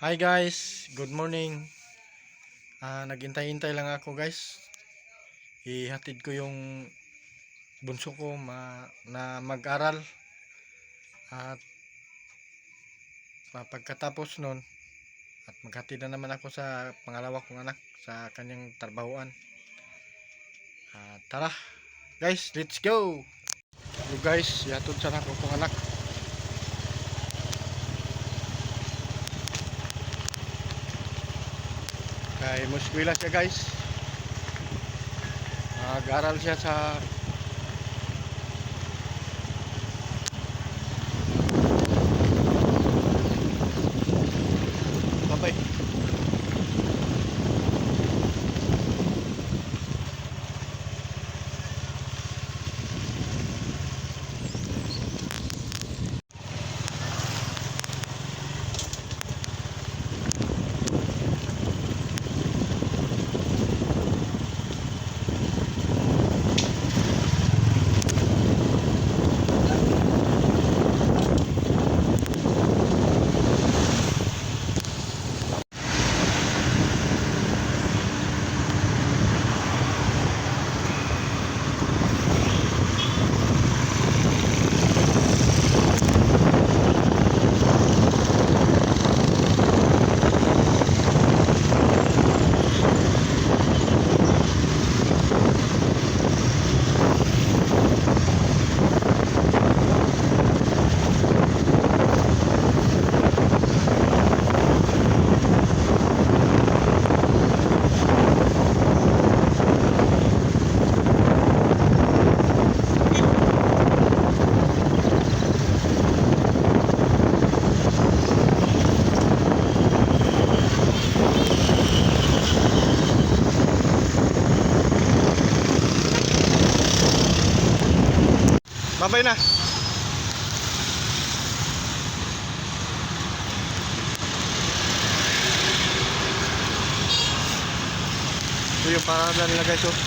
Hi guys, good morning. Naghintay-hintay lang ako guys. Ihatid ko yung bunso ko na mag-aral at pagkatapos nun at maghatid na naman ako sa pangalawa kong anak sa kanyang trabahoan. Tara guys, let's go. So guys, ihatid sa ako kong anak. Kay muskwila siya guys. Mag-aral siya sa babay. Babay na. Ito yung parada nila guys oh.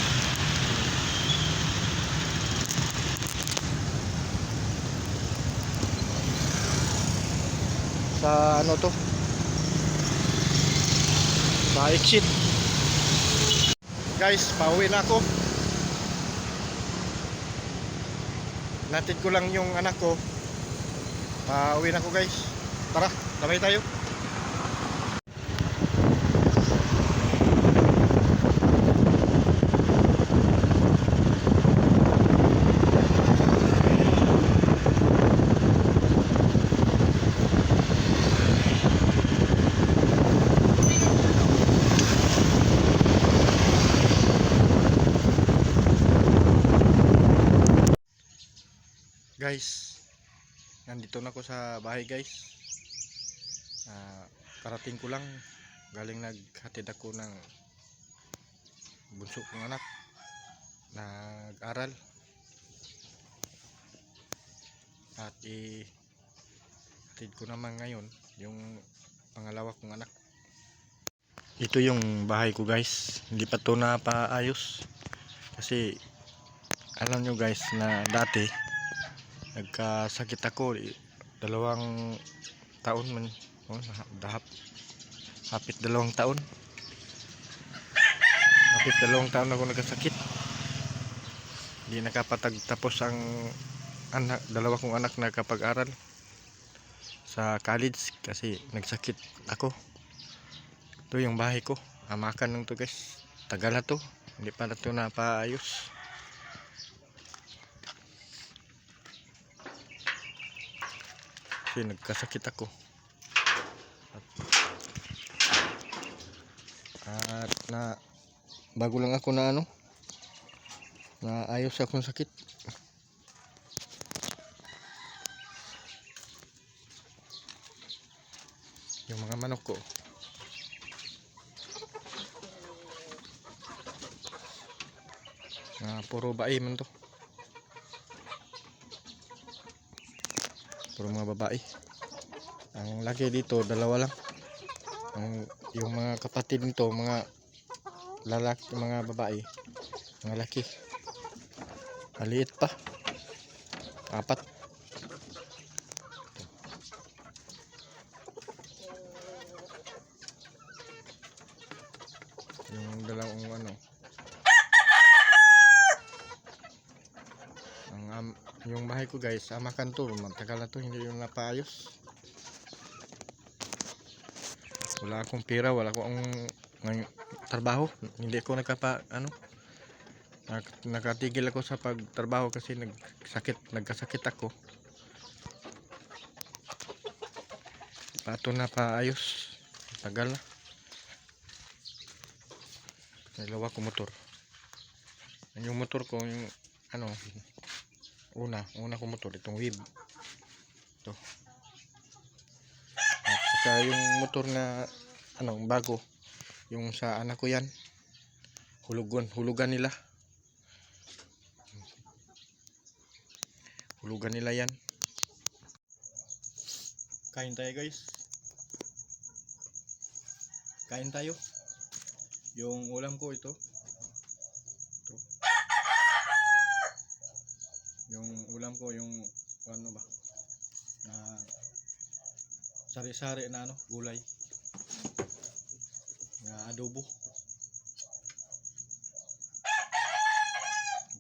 Sa ano to? Sa exit. Guys, pauwi na ako. Natid ko lang yung anak ko. Pauwi na ako guys. Tara, sabay tayo. Guys, nandito na ako sa bahay guys. Karating ko lang, galing naghatid ako ng bunso kong anak nag-aral at ihatid ko naman ngayon yung pangalawa kong anak. Ito yung bahay ko guys, hindi pa to napaayos kasi alam nyo guys na dati nagkasakit ako 2 taon man, hapit 2 taon, hapit 2 taon ako nagkasakit. Hindi nakapatagtapos ang anak, 2 kong anak na kapag-aral sa college kasi nagsakit ako. Ito yung bahay ko, amakan nung to guys, tagal na to, hindi pa na to napaayos. Kasi nagkasakit ako at na bago lang ako na ayos akong sakit. Yung mga manok ko puro bae man to, puro mga babae. Ang laki dito 2 lang. Yung mga kapatid nito mga lalaki, mga babae, mga laki, maliit pa, 4. yung dalawang ano, yung bahay ko guys, Amakan to, matagal na to hindi yung napaayos. Wala akong pera, wala akong trabaho, hindi ko nakatigil ako sa pagtrabaho kasi nagkasakit ako. Pato na paayos, tagal na. Dalawa ko motor. Yung motor ko, yung ano, una ko motor, itong Wave. Ito. At saka yung motor na ano, bago, yung sa anak ko yan. Hulugan nila. Hulugan nila yan. Kain tayo guys. Kain tayo. Yung ulam ko ito. Yung ulam ko yung ano ba? Na sari-sari na ano, gulay. Na adobo.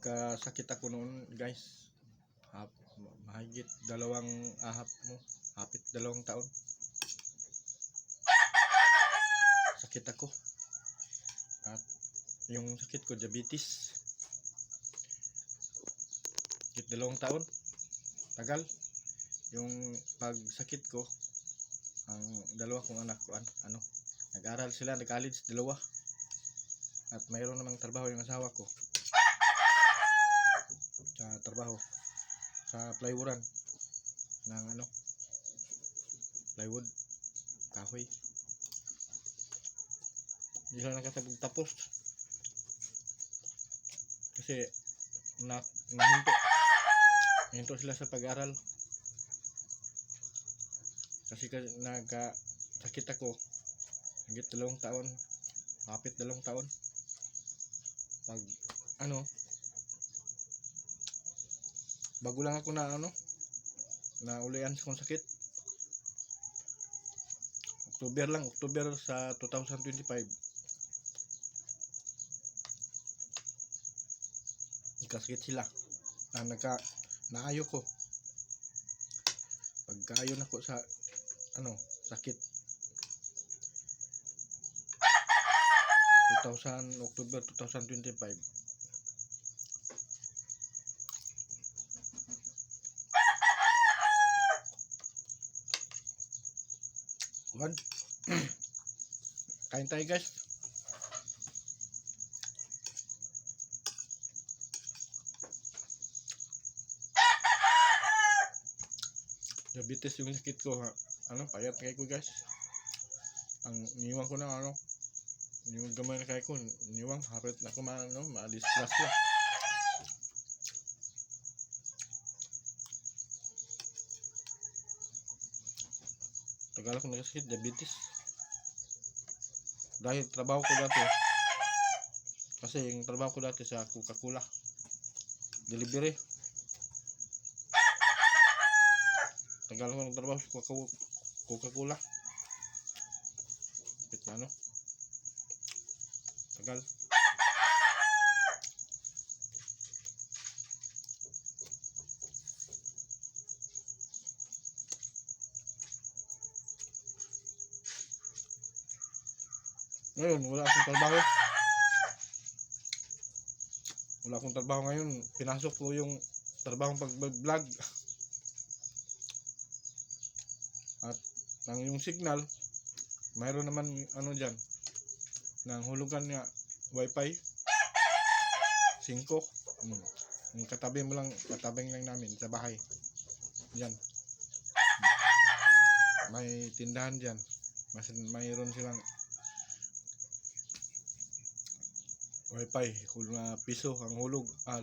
Kasakit ako noon, guys. Mahigit hapit 2 taon. Sakit ako. At yung sakit ko, diabetes. Sakit 2 taon. Tagal. Yung pagsakit ko, ang dalawa kong anak ko, nag-aral sila, nag-college, 2. At mayroon namang trabaho yung asawa ko. Sa trabaho. Sa plywoodan. Ng plywood. Kahoy. Hindi sila nakatapos. Kasi nahinto sila sa pag-aral. Kasi nagkasakit ako. Higit 2 taon. Hapit 2 taon. Pag bago lang ako na ulian kong sakit. October sa 2025. Ikasakit sila. Naayo ko. Pagkaayo na ko sa sakit. October 2025. Kain tayo guys. Diabetes yung sakit ko ha. Payat kay ko guys. Ang niwang ko na yung gamay na kay ko, niwang hapit na ko ma-discuss ko. Tagal ako nagkasakit, diabetes. Dahil trabaho ko dati. Kasi yung trabaho ko dati sa Coca-Cola. Delivery. Tagal ko nagtrabaho sa Coca-Cola. Tagal. Ngayon, wala akong trabaho. Ngayon. Pinasok ko yung trabaho pag-vlog. At yung signal, mayroon naman dyan. Nang hulugan nga wifi 5. Yung katabing lang namin sa bahay. Yan. May tindahan dyan. Mayroon silang wifi, piso ang hulog, 5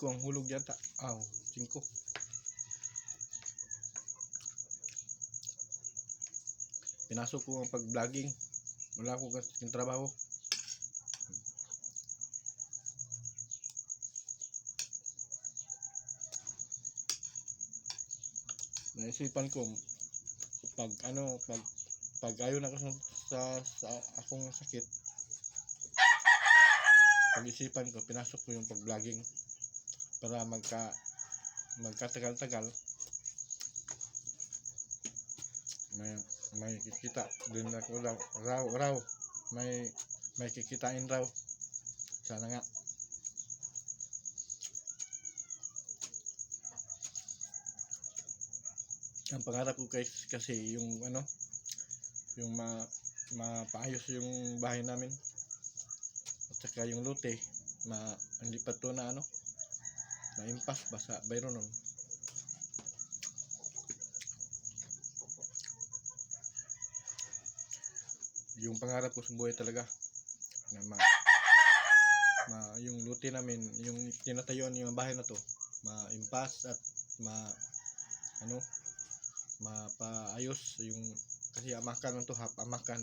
ang hulog yata. 5. Pinasok ko ang pag-vlogging. Wala akong trabaho. Naisipan ko pag ayaw na ako sa akong sakit, pag-isipan ko, pinasok ko yung pag-vlogging para magkatagal-tagal may kikita din ako raw may kikitain raw. Sana nga. Ang pangarap ko kasi yung yung mapaayos yung bahay namin at saka yung lote hindi pa to na na-impas basa bayro nun. Yung pangarap ko sa buhay talaga na yung lote namin, yung tinatayuan yung bahay na to, ma-impas at mapaayos yung, kasi amakan lang to, half amakan.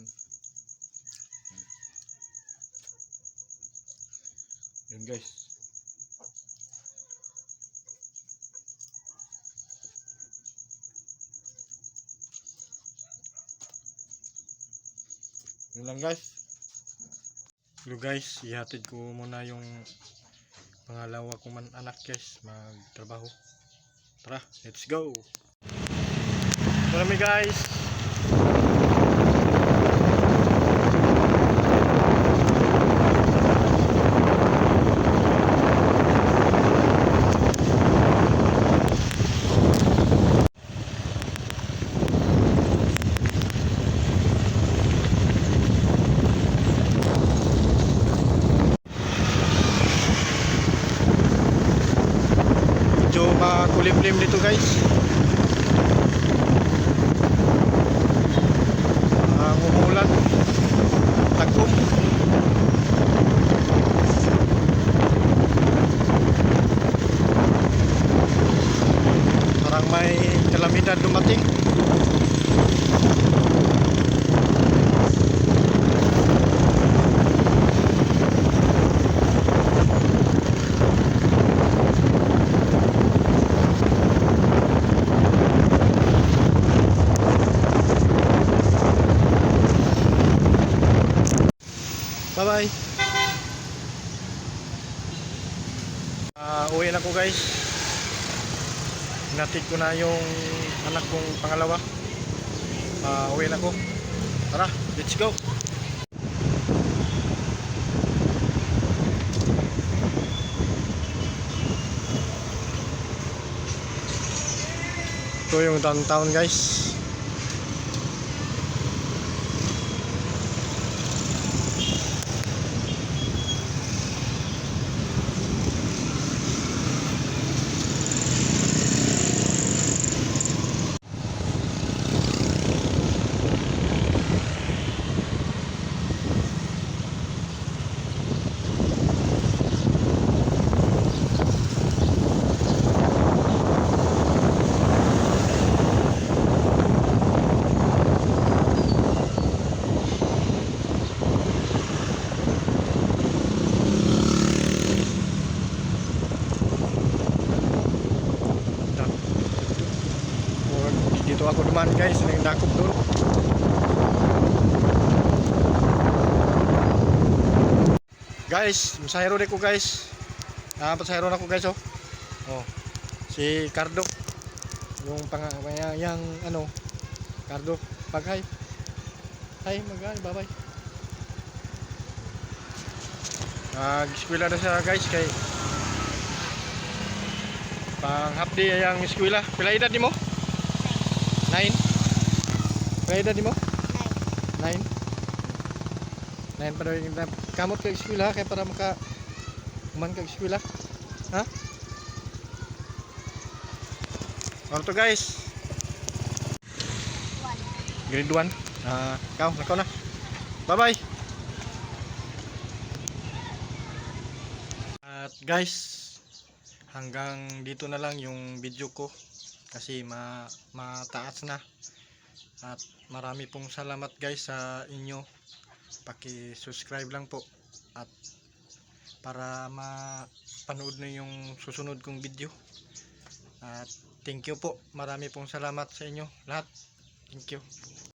Yun guys. Yun lang guys. Hello guys, ihatid ko muna yung pangalawa kong anak guys, magtrabaho. Tara, let's go. Marami guys. Medyo makulimlim dito guys. Umuulan, tagom. Parang may kalamidad dumating. Bye bye. Uwi na ko guys. Hinatid ko na yung anak kong pangalawa. Uwi na ko. Tara, let's go. Ito yung downtown guys. Dito ako duman guys, nagdakop doon. Guys, masahero din ko guys. Pasahero na ko guys oh. Oh. Si Cardo. Yung yang Cardo, pag-hi. Hi, mag-hi, bye-bye. Eskwela na siya guys kay pang half day yang eskwela. Pila edad nimo? 9. Pila edad nimo? 9. 9 pa rin kamot ka eskwela kay para maka kuman ka eskwela. Ha? Ano to guys? Grade 1. Nakaw na. Bye-bye. At guys, hanggang dito na lang yung video ko kasi mataas na. At marami pong salamat guys sa inyo. Paki-subscribe lang po at para mapanood na yung susunod kong video. At thank you po. Marami pong salamat sa inyo lahat. Thank you.